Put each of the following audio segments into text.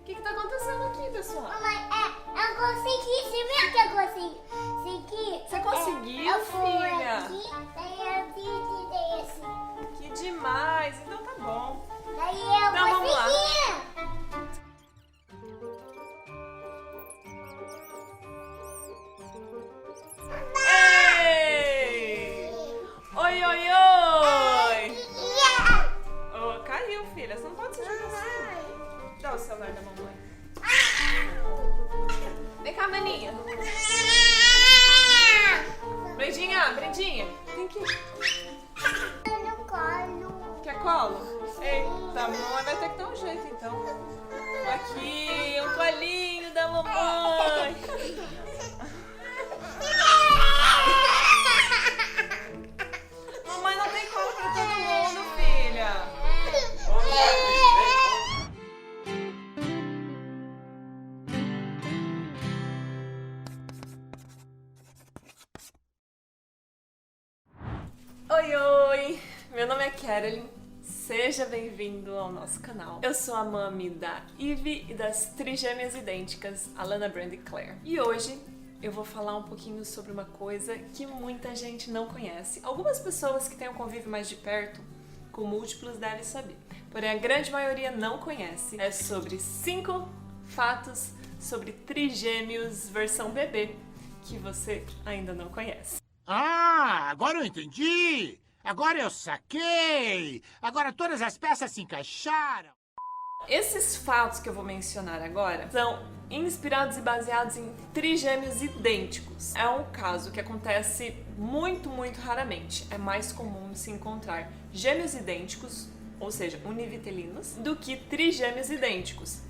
O que tá acontecendo aqui, pessoal? Mamãe, eu consegui. Você viu que eu consegui? Você conseguiu, eu fui filha? Aqui, daí eu digitei assim. Que demais. Então tá bom. Daí eu Então, vamos lá. consegui. Ei! Oi, oi, oi! Oh, caiu, filha. Você não pode se jogar assim. Dá o celular da mamãe. Vem cá, maninha. Brendinha. Vem aqui. Eu não colo. Quer colo? Eita, mamãe vai ter que dar um jeito, então. Aqui, um colinho da mamãe. Mamãe não tem colo pra todo mundo, filha. Oi, meu nome é Carolyn, seja bem-vindo ao nosso canal. Eu sou a mami da Ivy e das trigêmeas idênticas, Alana, Brand e Claire. E hoje eu vou falar um pouquinho sobre uma coisa que muita gente não conhece. Algumas pessoas que têm um convívio mais de perto com múltiplos devem saber, porém a grande maioria não conhece. É sobre 5 fatos sobre trigêmeos versão bebê que você ainda não conhece. Ah, agora eu entendi! Agora eu saquei! Agora todas as peças se encaixaram! Esses fatos que eu vou mencionar agora são inspirados e baseados em trigêmeos idênticos. É um caso que acontece muito raramente. É mais comum se encontrar gêmeos idênticos, ou seja, univitelinos, do que trigêmeos idênticos.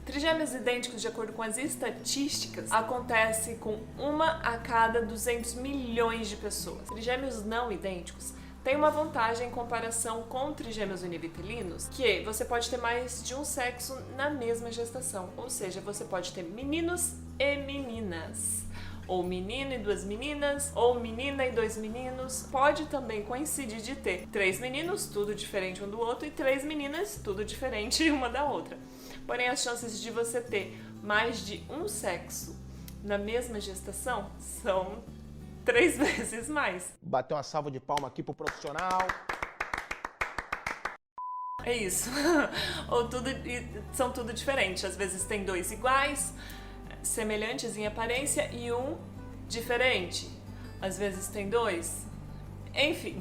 Trigêmeos idênticos, de acordo com as estatísticas, acontece com 1 a cada 200 milhões de pessoas. Trigêmeos não idênticos têm uma vantagem em comparação com trigêmeos univitelinos, que você pode ter mais de um sexo na mesma gestação, ou seja, você pode ter meninos e meninas, ou menino e 2 meninas, ou menina e 2 meninos. Pode também coincidir de ter 3 meninos, tudo diferente um do outro, e 3 meninas, tudo diferente uma da outra. Porém, as chances de você ter mais de um sexo na mesma gestação são 3 vezes mais. Bater uma salva de palma aqui pro profissional. É isso. Ou são tudo diferente. Às vezes tem 2 iguais, semelhantes em aparência, e um diferente. Às vezes tem 2. Enfim,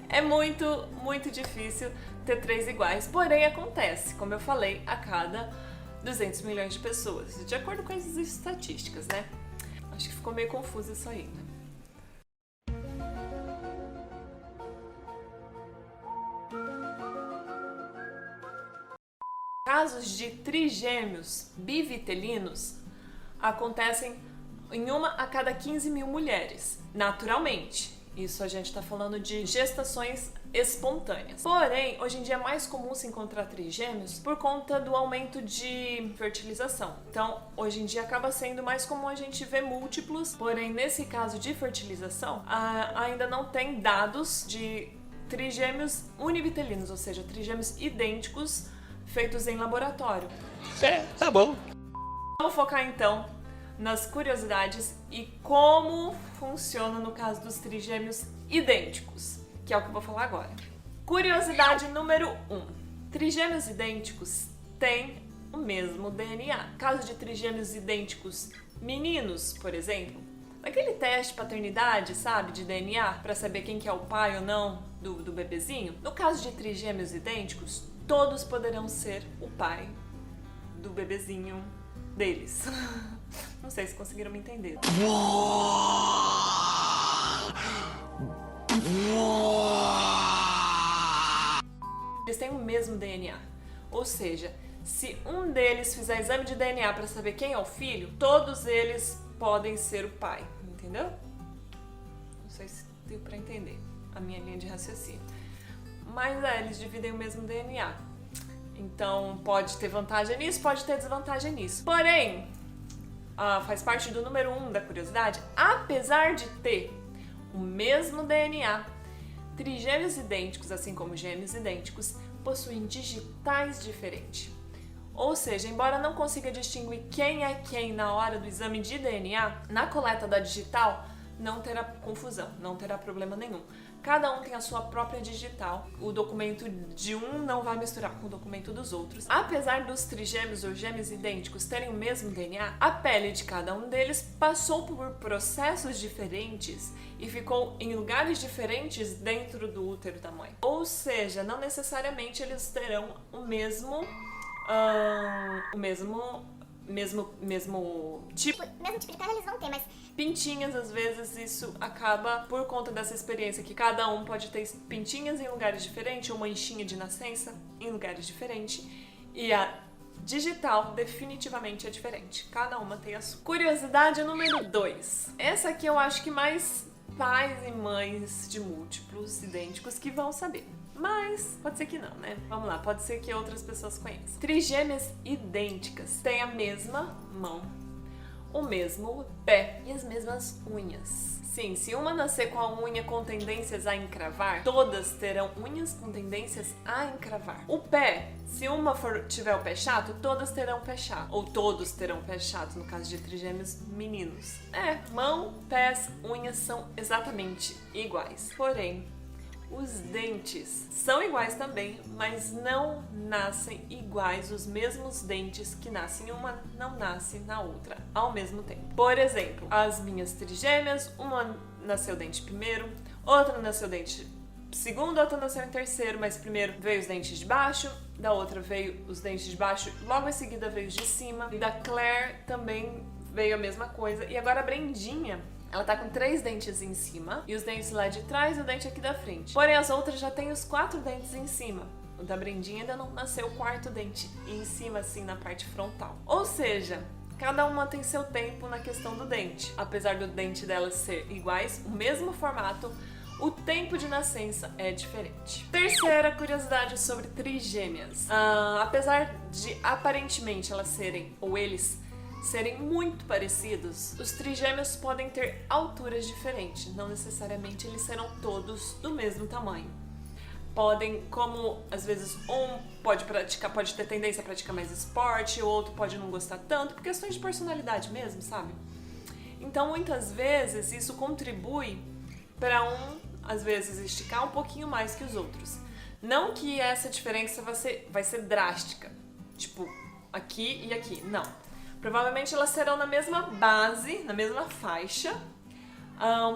é muito difícil ter 3 iguais. Porém, acontece, como eu falei, a cada 200 milhões de pessoas. De acordo com as estatísticas, né? Acho que ficou meio confuso isso aí, né? Casos de trigêmeos bivitelinos acontecem em 1 a cada 15 mil mulheres, naturalmente. Isso a gente está falando de gestações espontâneas. Porém, hoje em dia é mais comum se encontrar trigêmeos por conta do aumento de fertilização. Então, hoje em dia acaba sendo mais comum a gente ver múltiplos, porém, nesse caso de fertilização, ainda não tem dados de trigêmeos univitelinos, ou seja, trigêmeos idênticos feitos em laboratório. Tá bom. Vamos focar então nas curiosidades e como funciona no caso dos trigêmeos idênticos, que é o que eu vou falar agora. Curiosidade número 1. Trigêmeos idênticos têm o mesmo DNA. Caso de trigêmeos idênticos meninos, por exemplo, naquele teste de paternidade, sabe, de DNA, para saber quem que é o pai ou não do bebezinho, no caso de trigêmeos idênticos, todos poderão ser o pai do bebezinho deles. Não sei se conseguiram me entender. Eles têm o mesmo DNA. Ou seja, se um deles fizer exame de DNA para saber quem é o filho, todos eles podem ser o pai. Entendeu? Não sei se deu para entender a minha linha de raciocínio. Mas eles dividem o mesmo DNA. Então pode ter vantagem nisso, pode ter desvantagem nisso. Porém, faz parte do número 1 da curiosidade, apesar de ter o mesmo DNA, trigêmeos idênticos, assim como gêmeos idênticos, possuem digitais diferentes. Ou seja, embora não consiga distinguir quem é quem na hora do exame de DNA, na coleta da digital não terá confusão, não terá problema nenhum. Cada um tem a sua própria digital. O documento de um não vai misturar com o documento dos outros. Apesar dos trigêmeos ou gêmeos idênticos terem o mesmo DNA, a pele de cada um deles passou por processos diferentes e ficou em lugares diferentes dentro do útero da mãe. Ou seja, não necessariamente eles terão o mesmo tipo. Mesmo tipo de pele eles vão ter, mas Pintinhas, às vezes, isso acaba por conta dessa experiência que cada um pode ter pintinhas em lugares diferentes, ou manchinha de nascença em lugares diferentes. E a digital definitivamente é diferente. Cada uma tem a sua. Curiosidade número 2. Essa aqui eu acho que mais pais e mães de múltiplos idênticos que vão saber. Mas pode ser que não, né? Vamos lá, pode ser que outras pessoas conheçam. Trigêmeas idênticas têm a mesma mão, o mesmo pé e as mesmas unhas. Sim, se uma nascer com a unha com tendências a encravar, todas terão unhas com tendências a encravar. O pé, se uma tiver o pé chato, todas terão pé chato. Ou todos terão pé chato, no caso de trigêmeos meninos. Mão, pés, unhas são exatamente iguais. Porém, os dentes são iguais também, mas não nascem iguais. Os mesmos dentes que nascem em uma não nascem na outra ao mesmo tempo. Por exemplo, as minhas trigêmeas, uma nasceu dente primeiro, outra nasceu dente segundo, outra nasceu em terceiro, mas primeiro veio os dentes de baixo, da outra veio os dentes de baixo, logo em seguida veio os de cima, e da Claire também veio a mesma coisa. E agora a Brendinha, ela tá com 3 dentes em cima e os dentes lá de trás e o dente aqui da frente. Porém, as outras já têm os 4 dentes em cima. O da Brendinha ainda não nasceu o 4º dente em cima, assim, na parte frontal. Ou seja, cada uma tem seu tempo na questão do dente. Apesar do dente delas ser iguais, o mesmo formato, o tempo de nascença é diferente. Terceira curiosidade sobre trigêmeas. Apesar de aparentemente elas serem, ou eles, serem muito parecidos, os trigêmeos podem ter alturas diferentes, não necessariamente eles serão todos do mesmo tamanho. Podem, como às vezes um pode ter tendência a praticar mais esporte, o outro pode não gostar tanto, por questões de personalidade mesmo, sabe? Então muitas vezes isso contribui para às vezes, esticar um pouquinho mais que os outros. Não que essa diferença vai ser drástica, tipo aqui e aqui, não. Provavelmente elas serão na mesma base, na mesma faixa,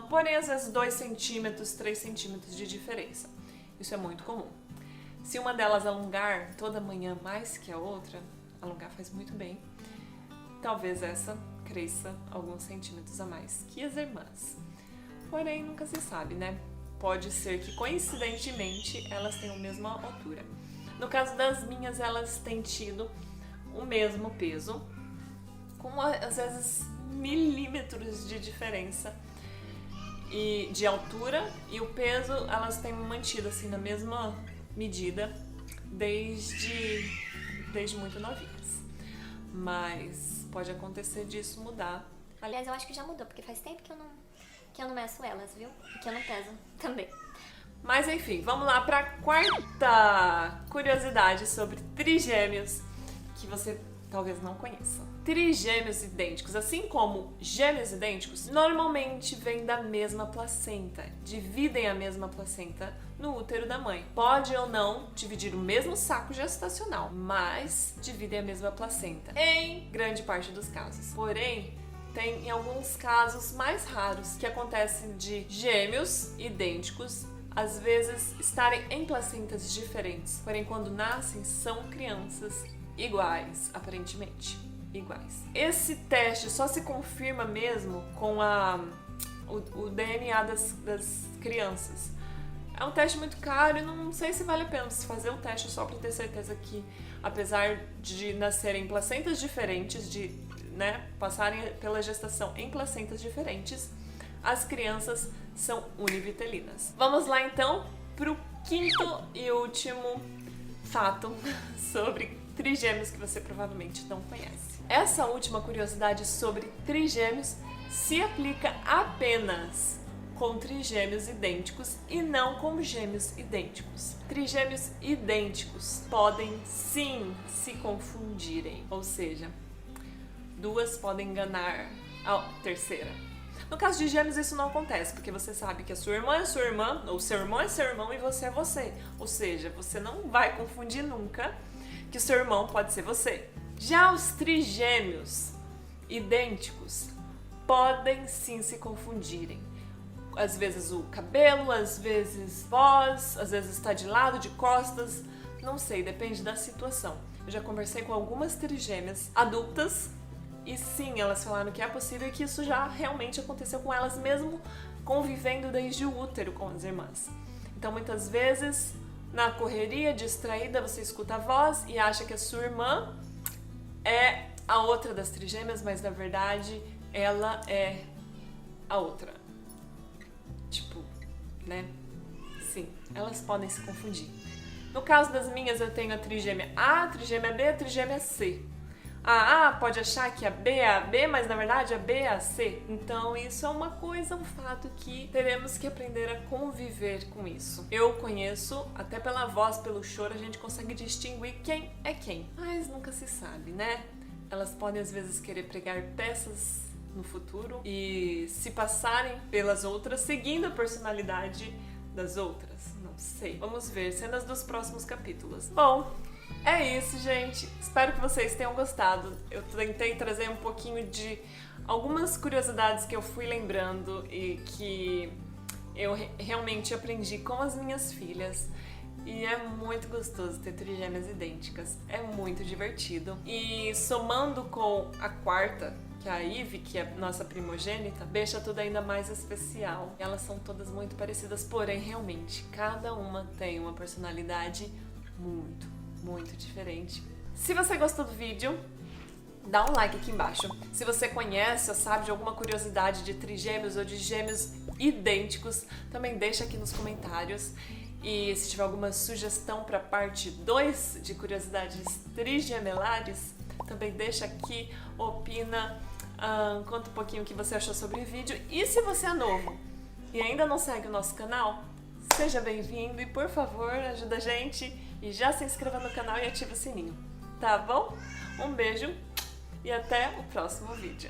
porém às vezes 2 centímetros, 3 centímetros de diferença. Isso é muito comum. Se uma delas alongar toda manhã mais que a outra, alongar faz muito bem, talvez essa cresça alguns centímetros a mais que as irmãs. Porém, nunca se sabe, né? Pode ser que coincidentemente elas tenham a mesma altura. No caso das minhas, elas têm tido o mesmo peso, com às vezes milímetros de diferença e de altura, e o peso elas têm mantido assim na mesma medida desde muito novinhas. Mas pode acontecer disso mudar. aliás, eu acho que já mudou, porque faz tempo que eu não meço elas, viu? E que eu não peso também. Mas enfim, vamos lá para a quarta curiosidade sobre trigêmeos que você talvez não conheça. Trigêmeos idênticos, assim como gêmeos idênticos, normalmente vêm da mesma placenta, dividem a mesma placenta no útero da mãe. Pode ou não dividir o mesmo saco gestacional, mas dividem a mesma placenta, em grande parte dos casos. Porém, tem em alguns casos mais raros que acontecem de gêmeos idênticos às vezes estarem em placentas diferentes, porém quando nascem são crianças iguais, aparentemente iguais. Esse teste só se confirma mesmo com o DNA das crianças. É um teste muito caro e não sei se vale a pena se fazer o teste só para ter certeza que, apesar de nascerem em placentas diferentes, passarem pela gestação em placentas diferentes, as crianças são univitelinas. Vamos lá então pro quinto e último fato sobre trigêmeos que você provavelmente não conhece. Essa última curiosidade sobre trigêmeos se aplica apenas com trigêmeos idênticos e não com gêmeos idênticos. Trigêmeos idênticos podem sim se confundirem, ou seja, duas podem enganar a terceira. No caso de gêmeos isso não acontece, porque você sabe que a sua irmã é sua irmã, ou seu irmão é seu irmão e você é você. Ou seja, você não vai confundir nunca que o seu irmão pode ser você. Já os trigêmeos idênticos podem sim se confundirem. Às vezes o cabelo, às vezes voz, às vezes está de lado, de costas, não sei, depende da situação. Eu já conversei com algumas trigêmeas adultas e sim, elas falaram que é possível e que isso já realmente aconteceu com elas mesmo convivendo desde o útero com as irmãs. Então muitas vezes, na correria, distraída, você escuta a voz e acha que a sua irmã é a outra das trigêmeas, mas na verdade ela é a outra. Tipo, né? Sim, elas podem se confundir. No caso das minhas, eu tenho a trigêmea A, a trigêmea B, a trigêmea C. A A pode achar que a B é a B, mas na verdade a B é a C. Então isso é uma coisa, um fato que teremos que aprender a conviver com isso. Eu conheço, até pela voz, pelo choro, a gente consegue distinguir quem é quem. Mas nunca se sabe, né? Elas podem às vezes querer pregar peças no futuro e se passarem pelas outras, seguindo a personalidade das outras. Não sei. Vamos ver cenas dos próximos capítulos. Bom, é isso, gente. Espero que vocês tenham gostado. Eu tentei trazer um pouquinho de algumas curiosidades que eu fui lembrando e que eu realmente aprendi com as minhas filhas. E é muito gostoso ter trigêmeas idênticas. É muito divertido. E somando com a quarta, que é a Ivy, que é nossa primogênita, deixa tudo ainda mais especial. Elas são todas muito parecidas, porém, realmente, cada uma tem uma personalidade muito diferente. Se você gostou do vídeo, dá um like aqui embaixo. Se você conhece ou sabe de alguma curiosidade de trigêmeos ou de gêmeos idênticos, também deixa aqui nos comentários. E se tiver alguma sugestão para parte 2 de curiosidades trigemelares, também deixa aqui, opina, conta um pouquinho o que você achou sobre o vídeo. E se você é novo e ainda não segue o nosso canal, seja bem-vindo e, por favor, ajuda a gente e já se inscreva no canal e ativa o sininho, tá bom? Um beijo e até o próximo vídeo.